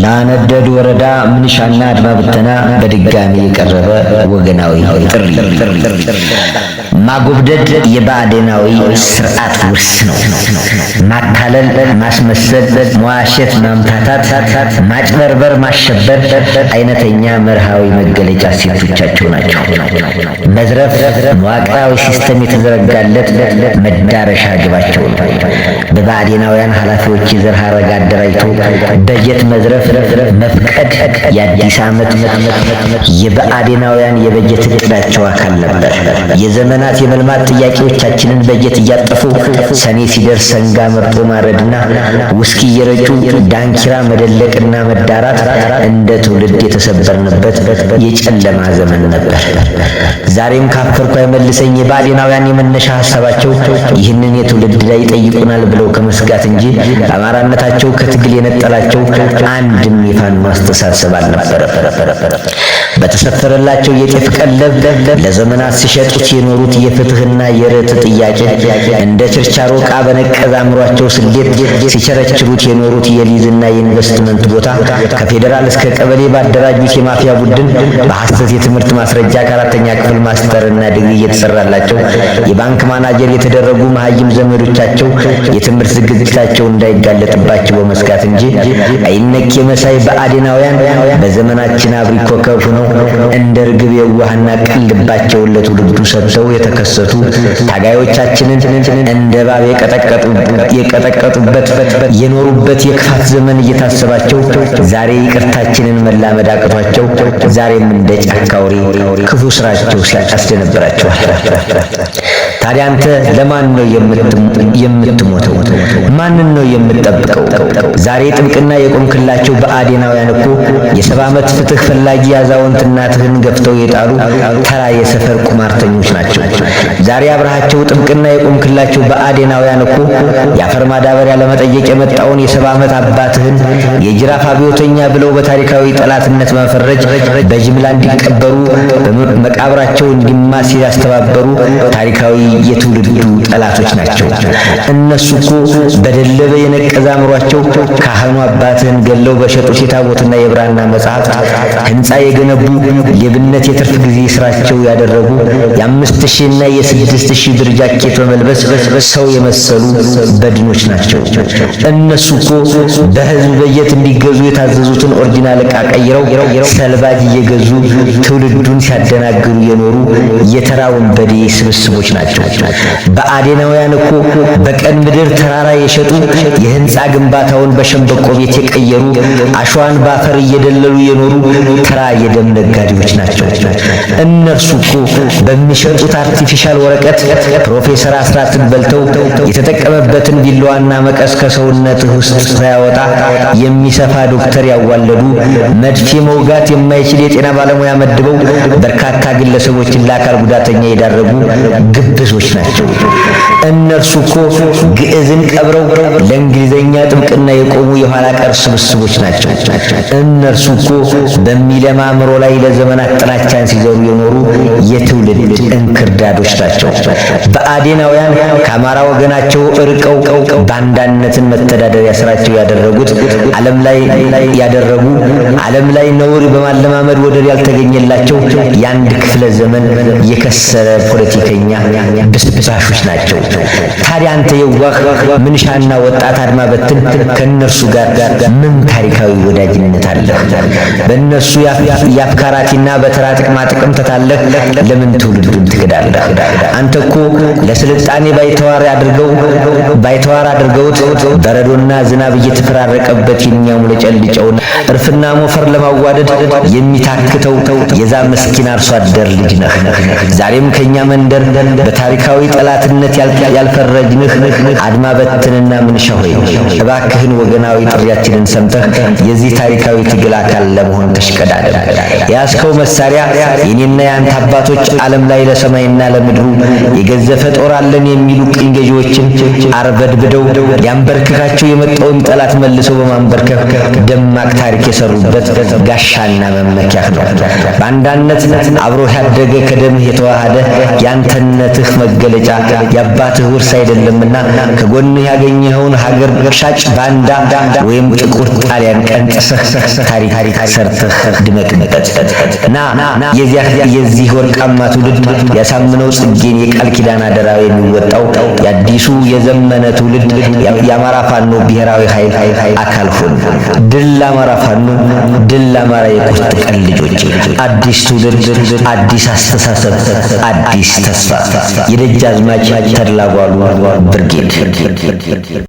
ለአነደድ ወረዳ ምንሻና አድማ ብተና በድጋሚ የቀረበ ወገናዊ ጥሪ። ማጎብደድ የባዕዴናዊ ስርዓት ውርስ ነው። ማታለል፣ ማስመሰል፣ መዋሸት፣ ማምታታት፣ ማጭበርበር፣ ማሸበር አይነተኛ መርሃዊ መገለጫ ሴቶቻቸው ናቸው። መዝረፍ መዋቅራዊ ሲስተም የተዘረጋለት መዳረሻ ግባቸው ነው። በባዕዴናውያን ኃላፊዎች የዘር ሐረግ አደራጅቶ በጀት መዝረፍ መፍቀድ የአዲስ ዓመት የባዕዴናውያን የበጀት እቅዳቸው አካል ነበር። የዘመናት የመልማት ጥያቄዎቻችንን በጀት እያጠፉ ሰኔ ሲደርስ ሰንጋ መርጦ ማረድና ውስኪ እየረጩ ዳንኪራ መደለቅና መዳራት እንደ ትውልድ የተሰበርንበት የጨለማ ዘመን ነበር። ዛሬም ካፈርኩ አይመልሰኝ የባዕዴናውያን የመነሻ ሐሳባቸው ይህንን የትውልድ ላይ ይጠይቁናል ብለው ከመስጋት እንጂ አማራነታቸው ከትግል የነጠላቸው አንድም የፋኖ አስተሳሰብ አልነበረ። በተሰፈረላቸው የጤፍ ቀለብ ለዘመናት ሲሸጡት የኖሩት የፍትህና የርትዕ ጥያቄ እንደ ችርቻሮ ዕቃ በነቀዘ አእምሯቸው ስሌት ሲቸረችሩት የኖሩት የሊዝና የኢንቨስትመንት ቦታ ከፌዴራል እስከ ቀበሌ ባደራጁት የማፊያ ቡድን በሐሰት የትምህርት ማስረጃ ከአራተኛ ክፍል ማስተርና ዲግሪ እየተሰራላቸው የባንክ ማናጀር የተደረጉ መሀይም ዘመዶቻቸው የትምህርት ዝግጅታቸው እንዳይጋለጥባቸው በመስጋት እንጂ አይነክ የመሳይ ባዕዴናውያን በዘመናችን አብሪ ኮከብ ሆነው እንደ ርግብ የዋህና ቅን ልባቸውን ለትውልዱ ሰጥተው የተከሰቱ ታጋዮቻችንን እንደ እባብ የቀጠቀጡበት የኖሩበት የክፋት ዘመን እየታሰባቸው ዛሬ ይቅርታችንን መላመድ አቅቷቸው ዛሬም እንደ ጫካ አውሬ ክፉ ስራቸው ሲያስደነብራቸዋል። ታዲያ አንተ ለማን ነው የምትሞተው? ማንን ነው የምትጠብቀው? ዛሬ ጥብቅና የቆምክላቸው ባዕዴናውያን እኮ የ70 ዓመት ፍትህ ፈላጊ አዛውንት እናትህን ገፍተው የጣሉ ተራ የሰፈር ቁማርተኞች ናቸው። ዛሬ አብረሃቸው ጥብቅና የቆምክላቸው ባዕዴናውያን እኮ የአፈር ማዳበሪያ ለመጠየቅ የመጣውን የ70 ዓመት አባትህን የጅራፍ አብዮተኛ ብለው በታሪካዊ ጠላትነት መፈረጅ በጅምላ እንዲቀበሩ መቃብራቸው እንዲማስ ያስተባበሩ ታሪካዊ የትውልዱ ጠላቶች ናቸው። እነሱ እኮ በደለበ የነቀዘ አእምሯቸው ካህኑ አባትህን ገለው በሸጡት የታቦትና የብራና መጽሐፍ ህንፃ የገነቡ ሌብነት የትርፍ ጊዜ ስራቸው ያደረጉ የ5000 እና የ6000 ብር ጃኬት በመልበስ ሰው የመሰሉ በድኖች ናቸው። እነሱ እኮ በህዝብ በጀት እንዲገዙ የታዘዙትን ኦሪጂናል ዕቃ ቀይረው ሰልባጅ እየገዙ ትውልዱን ሲያደናግሩ የኖሩ የተራ ወንበዴ ስብስቦች ናቸው። ባዕዴናውያን እኮ በቀን ምድር ተራራ የሸጡ የህንፃ ግንባታውን በሸንበቆ ቤት የቀየሩ አሸዋን ባፈር እየደለሉ የኖሩ ተራ የደም ነጋዴዎች ናቸው። እነርሱ እኮ በሚሸጡት አርቲፊሻል ወረቀት ፕሮፌሰር አስራትን በልተው የተጠቀመበትን ቢላዋና መቀስ ከሰውነትህ ውስጥ ሳያወጣ የሚሰፋ ዶክተር ያዋለዱ መድፌ መውጋት የማይችል የጤና ባለሙያ መድበው በርካታ ግለሰቦችን ለአካል ጉዳተኛ የዳረጉ ግብዞች ናቸው። እነርሱ እኮ ግዕዝን ቀብረው ለእንግሊዘኛ ጥብቅና የቆሙ የኋላ ቀር ስብስቦች ናቸው። እነርሱ እኮ በሚለማ አእምሮ ላይ ለዘመናት ጥላቻን ሲዘሩ የኖሩ የትውልድ እንክርዳዶች ናቸው። ባዕዴናውያን ከአማራ ወገናቸው እርቀው ባንዳነትን መተዳደሪያ ስራቸው ያደረጉት ዓለም ላይ ነውር በማለማመድ ወደር ያልተገኘላቸው የአንድ ክፍለ ዘመን የከሰረ ፖለቲከኛ ብስብሳሾች ናቸው። ታዲያ አንተ የዋህ ምንሻና ወጣት አድማ በትን ከእነርሱ ጋር ምን ታሪካዊ ወዳጅነት አለህ? በእነሱ የአፍካራቲና በተራ ጥቅማ ጥቅም ተታለህ ለምን ትውልዱን ትክዳለህ? አንተ እኮ ለስልጣኔ ባይተዋር አድርገውት በረዶና ዝናብ እየተፈራረቀበት የሚያሙለጨልጨውን እርፍና ሞፈር ለማዋደድ የሚታክተው የዛ መስኪን አርሶ አደር ልጅ ነህ። ዛሬም ከኛ መንደር በታሪካዊ ጠላትነት ያልፈረጅንህ አድማ በትንና ምንሻ ሆይ እባክህን ወገናዊ ጥሪያችንን ሰምተህ የዚህ ታሪካዊ ትግል አካል ለመሆን ተሽቀዳደም። የያዝከው መሳሪያ የኔና የአንተ አባቶች ዓለም ላይ ለሰማይና ለምድሩ የገዘፈ ጦር አለን የሚሉ ቅኝ ገዢዎችን አርበድብደው ሊያንበርክካቸው የመጣውን ጠላት መልሰው በማንበርከክ ደማቅ ታሪክ የሰሩበት ጋሻና መመኪያህ ነው። በአንዳነት አብሮ ያደገ ከደምህ የተዋሃደ ያንተነትህ መገለጫ የአባትህ ውርስ አይደለምና ከጎንህ ያገኘኸውን ሀገር ሻጭ ባንዳ ወይም ጥቁር ጣሊያን ቀንጥሰህ ታሪክ ሰርተህ ድመቅበት። የዚህ ወርቃማ ትውልድ ያሳምነው ጽጌን የቃል ኪዳን አደራ የሚወጣው የአዲሱ የዘመነ ትውልድ የአማራ ፋኖ ብሔራዊ ኃይል አካል ሆኖ ድል ለአማራ ፋኖ፣ ድል ለአማራ የቁርጥ ቀን ልጆች። አዲስ ትውልድ፣ አዲስ አስተሳሰብ፣ አዲስ ተስፋ። የደጃዝማች ተድላ ጓሉ ብርጌድ